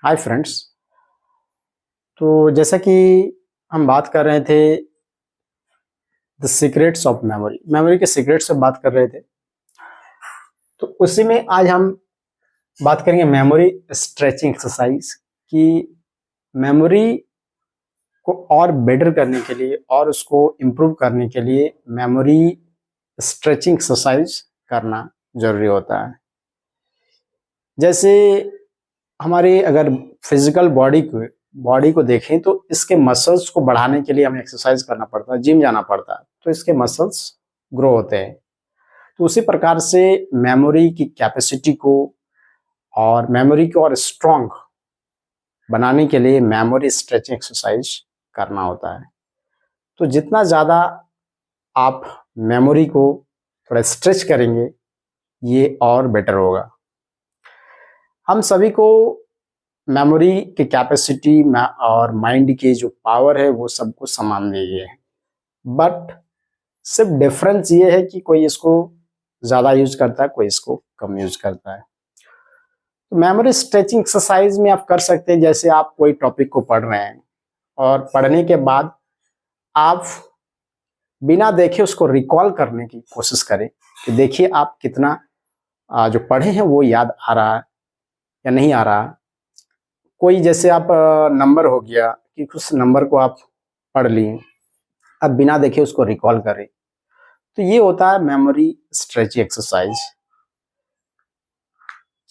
Hi friends. तो जैसा कि हम बात कर रहे थे the secrets of memory, memory के सीक्रेट्स से बात कर रहे थे। तो उसी में आज हम बात करेंगे मेमोरी स्ट्रेचिंग एक्सरसाइज की। मेमोरी को और बेटर करने के लिए और उसको इम्प्रूव करने के लिए मेमोरी स्ट्रेचिंग एक्सरसाइज करना जरूरी होता है। जैसे हमारे अगर फिजिकल बॉडी को देखें तो इसके मसल्स को बढ़ाने के लिए हमें एक्सरसाइज करना पड़ता है, जिम जाना पड़ता है, तो इसके मसल्स ग्रो होते हैं। तो उसी प्रकार से मेमोरी की कैपेसिटी को और मेमोरी को और स्ट्रॉन्ग बनाने के लिए मेमोरी स्ट्रेचिंग एक्सरसाइज करना होता है। तो जितना ज़्यादा आप मेमोरी को थोड़ा स्ट्रेच करेंगे ये और बेटर होगा। हम सभी को मेमोरी की कैपेसिटी और माइंड की जो पावर है वो सबको समान दी गई है, बट सिर्फ डिफरेंस ये है कि कोई इसको ज़्यादा यूज करता है, कोई इसको कम यूज करता है। तो मेमोरी स्ट्रेचिंग एक्सरसाइज में आप कर सकते हैं, जैसे आप कोई टॉपिक को पढ़ रहे हैं और पढ़ने के बाद आप बिना देखे उसको रिकॉल करने की कोशिश करें कि देखिए आप कितना जो पढ़े हैं वो याद आ रहा है या नहीं आ रहा। कोई जैसे आप नंबर हो गया कि कुछ नंबर को आप पढ़ लिए, अब बिना देखे उसको रिकॉल करें, तो ये होता है मेमोरी स्ट्रेचिंग एक्सरसाइज।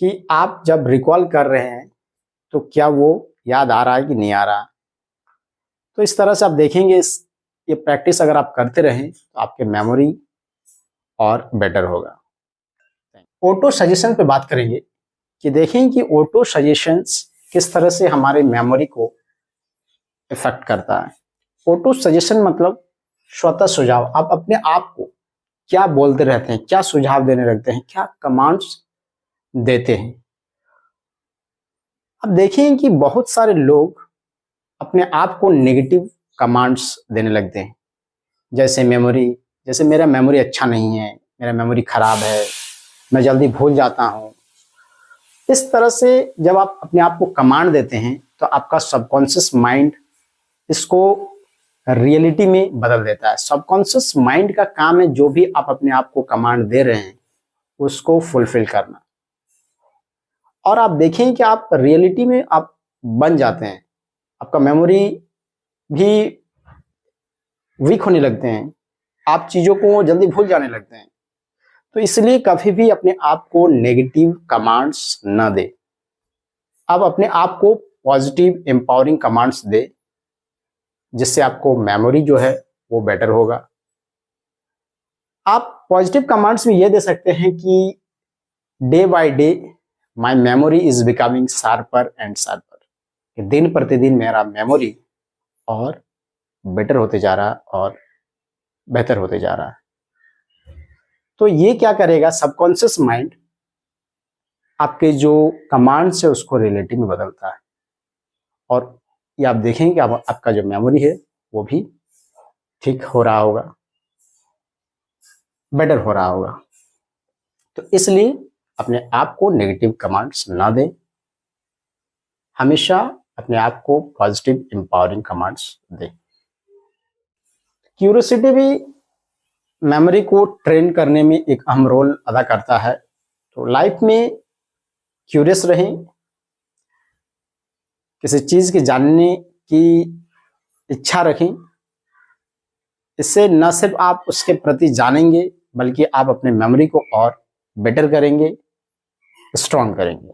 कि आप जब रिकॉल कर रहे हैं तो क्या वो याद आ रहा है कि नहीं आ रहा। तो इस तरह से आप देखेंगे, ये प्रैक्टिस अगर आप करते रहें तो आपके मेमोरी और बेटर होगा। ऑटो सजेशन पे बात करेंगे कि देखें कि ऑटो सजेशंस किस तरह से हमारे मेमोरी को इफेक्ट करता है। ऑटो सजेशन मतलब स्वतः सुझाव। आप अपने आप को क्या बोलते रहते हैं, क्या सुझाव देने लगते हैं, क्या कमांड्स देते हैं। अब देखें कि बहुत सारे लोग अपने आप को नेगेटिव कमांड्स देने लगते हैं, जैसे मेरा मेमोरी अच्छा नहीं है, मेरा मेमोरी खराब है, मैं जल्दी भूल जाता हूँ। इस तरह से जब आप अपने आप को कमांड देते हैं तो आपका सबकॉन्शियस माइंड इसको रियलिटी में बदल देता है। सबकॉन्शियस माइंड का काम है जो भी आप अपने आप को कमांड दे रहे हैं उसको फुलफिल करना। और आप देखें कि आप रियलिटी में आप बन जाते हैं, आपका मेमोरी भी वीक होने लगते हैं, आप चीज़ों को जल्दी भूल जाने लगते हैं। तो इसलिए कभी भी अपने आप को नेगेटिव कमांड्स न दे। आप अपने आप को पॉजिटिव एम्पावरिंग कमांड्स दे, जिससे आपको मेमोरी जो है वो बेटर होगा। आप पॉजिटिव कमांड्स में ये दे सकते हैं कि day by day my memory is becoming sharper and sharper. दिन प्रतिदिन मेरा मेमोरी और बेटर होते जा रहा और बेहतर होते जा रहा है। तो ये क्या करेगा, सबकॉन्शियस माइंड आपके जो कमांड्स है उसको रियलिटी में बदलता है, और ये आप देखेंगे कि आपका जो मेमोरी है वो भी ठीक हो रहा होगा, बेटर हो रहा होगा। तो इसलिए अपने आप को नेगेटिव कमांड्स ना दें, हमेशा अपने आप को पॉजिटिव एम्पावरिंग कमांड्स दें। क्यूरियोसिटी भी मेमोरी को ट्रेन करने में एक अहम रोल अदा करता है। तो लाइफ में क्यूरियस रहें, किसी चीज के जानने की इच्छा रखें। इससे न सिर्फ आप उसके प्रति जानेंगे बल्कि आप अपने मेमोरी को और बेटर करेंगे, स्ट्रॉन्ग करेंगे।